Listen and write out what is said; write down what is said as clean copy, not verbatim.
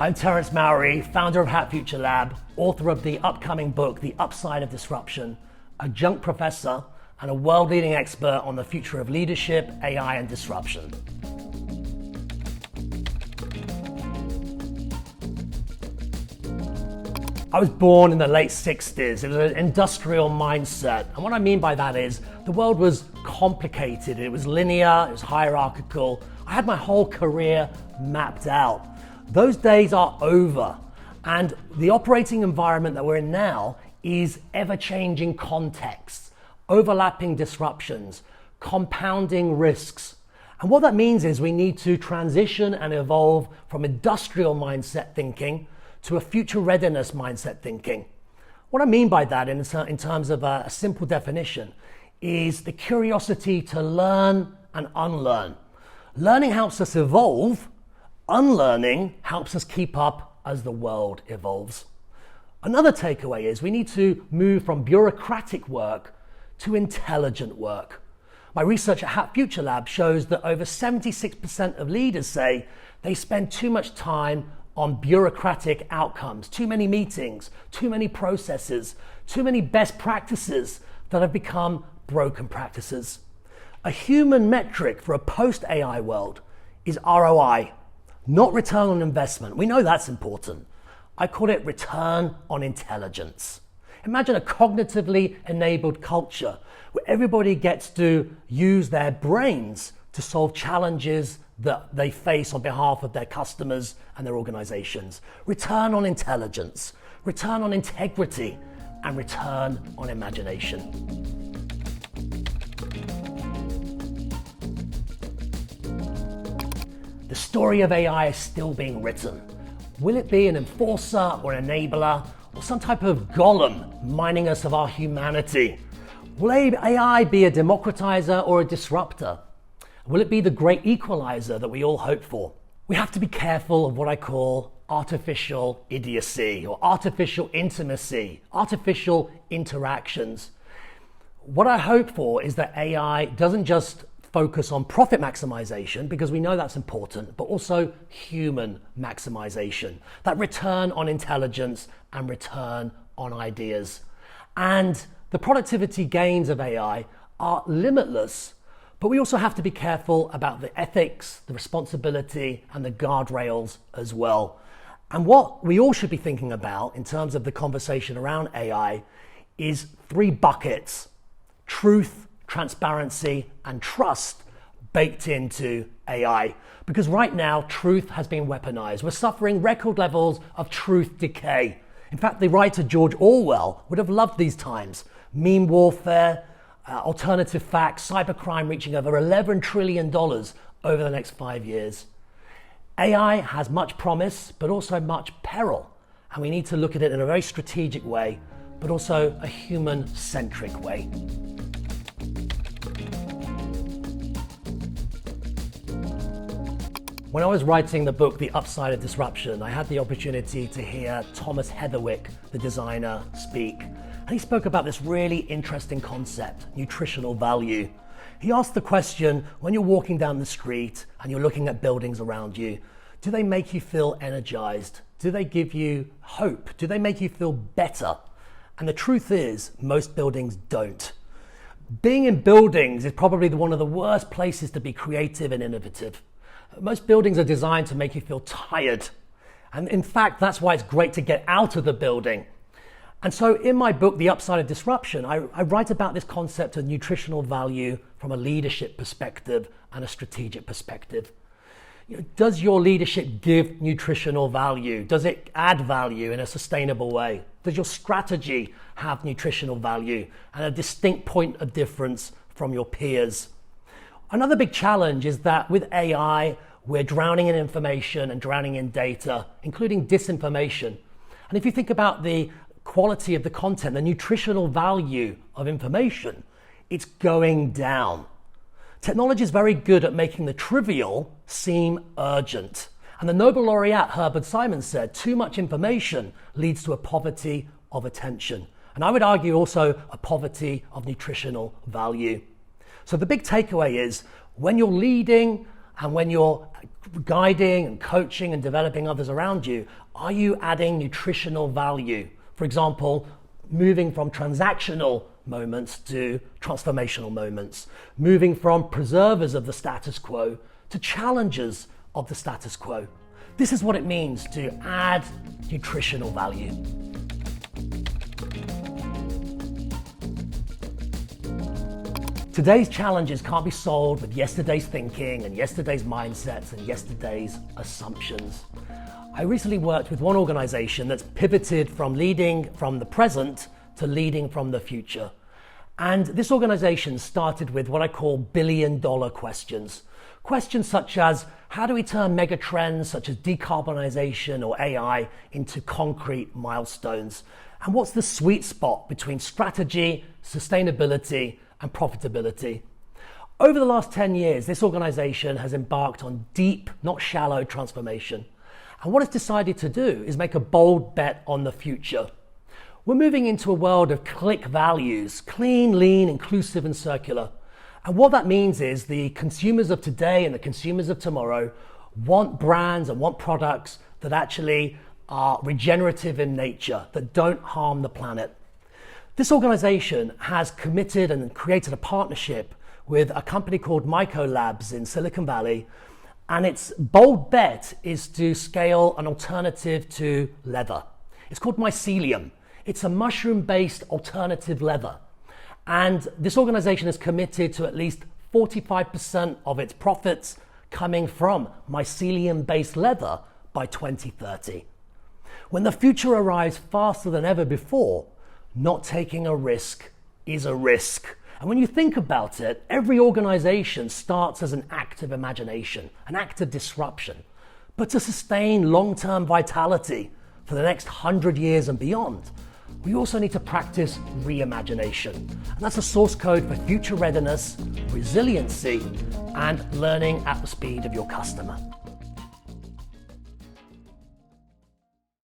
I'm Terence Mauri, founder of Hat Future Lab, author of the upcoming book, The Upside of Disruption, adjunct professor, and a world-leading expert on the future of leadership, AI, and disruption. I was born in the late 60s. It was an industrial mindset. And what I mean by that is the world was complicated. It was linear, it was hierarchical. I had my whole career mapped out. Those days are over. And the operating environment that we're in now is ever-changing contexts, overlapping disruptions, compounding risks. And what that means is we need to transition and evolve from industrial mindset thinking to a future readiness mindset thinking. What I mean by that in terms of a simple definition is the curiosity to learn and unlearn. Learning helps us evolve, unlearning helps us keep up as the world evolves. Another takeaway is we need to move from bureaucratic work to intelligent work. My research at Hat Future Lab shows that over 76% of leaders say they spend too much time on bureaucratic outcomes, too many meetings, too many processes, too many best practices that have become broken practices. A human metric for a post-AI world is ROI, not return on investment. We know that's important. I call it return on intelligence. Imagine a cognitively enabled culture where everybody gets to use their brains to solve challenges that they face on behalf of their customers and their organizations. Return on intelligence, return on integrity, and return on imagination. The story of AI is still being written. Will it be an enforcer or an enabler, or some type of golem mining us of our humanity? Will AI be a democratizer or a disruptor? Will it be the great equalizer that we all hope for? We have to be careful of what I call artificial idiocy or artificial intimacy, artificial interactions. What I hope for is that AI doesn't just focus on profit maximization, because we know that's important, but also human maximization, that return on intelligence and return on ideas. And the productivity gains of AI are limitless. But we also have to be careful about the ethics, the responsibility, and the guardrails as well. And what we all should be thinking about in terms of the conversation around AI is 3 buckets: truth, transparency, and trust baked into AI. Because right now, truth has been weaponized. We're suffering record levels of truth decay. In fact, the writer George Orwell would have loved these times. Meme warfare, alternative facts, cybercrime reaching over $11 trillion over the next 5 years. AI has much promise, but also much peril. And we need to look at it in a very strategic way, but also a human-centric way. When I was writing the book, The Upside of Disruption, I had the opportunity to hear Thomas Heatherwick, the designer, speak. And he spoke about this really interesting concept, nutritional value. He asked the question, when you're walking down the street and you're looking at buildings around you, do they make you feel energized? Do they give you hope? Do they make you feel better? And the truth is, most buildings don't. Being in buildings is probably one of the worst places to be creative and innovative. Most buildings are designed to make you feel tired. And in fact, that's why it's great to get out of the building. And so in my book, The Upside of Disruption, I write about this concept of nutritional value from a leadership perspective and a strategic perspective. Does your leadership give nutritional value? Does it add value in a sustainable way? Does your strategy have nutritional value and a distinct point of difference from your peers? Another big challenge is that with AI, we're drowning in information and drowning in data, including disinformation. And if you think about the quality of the content, the nutritional value of information, it's going down. Technology is very good at making the trivial seem urgent. And the Nobel laureate Herbert Simon said, too much information leads to a poverty of attention. And I would argue also a poverty of nutritional value. So the big takeaway is when you're leading And when you're guiding and coaching and developing others around you, are you adding nutritional value? For example, moving from transactional moments to transformational moments, moving from preservers of the status quo to challengers of the status quo. This is what it means to add nutritional value. Today's challenges can't be solved with yesterday's thinking and yesterday's mindsets and yesterday's assumptions. I recently worked with one organization that's pivoted from leading from the present to leading from the future. And this organization started with what I call billion-dollar questions. Questions such as, how do we turn mega trends such as decarbonization or AI into concrete milestones? And what's the sweet spot between strategy, sustainability, and profitability? Over the last 10 years, this organization has embarked on deep, not shallow transformation. And what it's decided to do is make a bold bet on the future. We're moving into a world of click values, clean, lean, inclusive, and circular. And what that means is the consumers of today and the consumers of tomorrow want brands and want products that actually are regenerative in nature, that don't harm the planet. This organization has committed and created a partnership with a company called Mycolabs in Silicon Valley, and its bold bet is to scale an alternative to leather. It's called mycelium. It's a mushroom-based alternative leather. And this organization is committed to at least 45% of its profits coming from mycelium-based leather by 2030. When the future arrives faster than ever before, not taking a risk is a risk. And when you think about it, every organization starts as an act of imagination, an act of disruption. But to sustain long-term vitality for the next 100 years and beyond, we also need to practice reimagination. And that's a source code for future readiness, resiliency, and learning at the speed of your customer.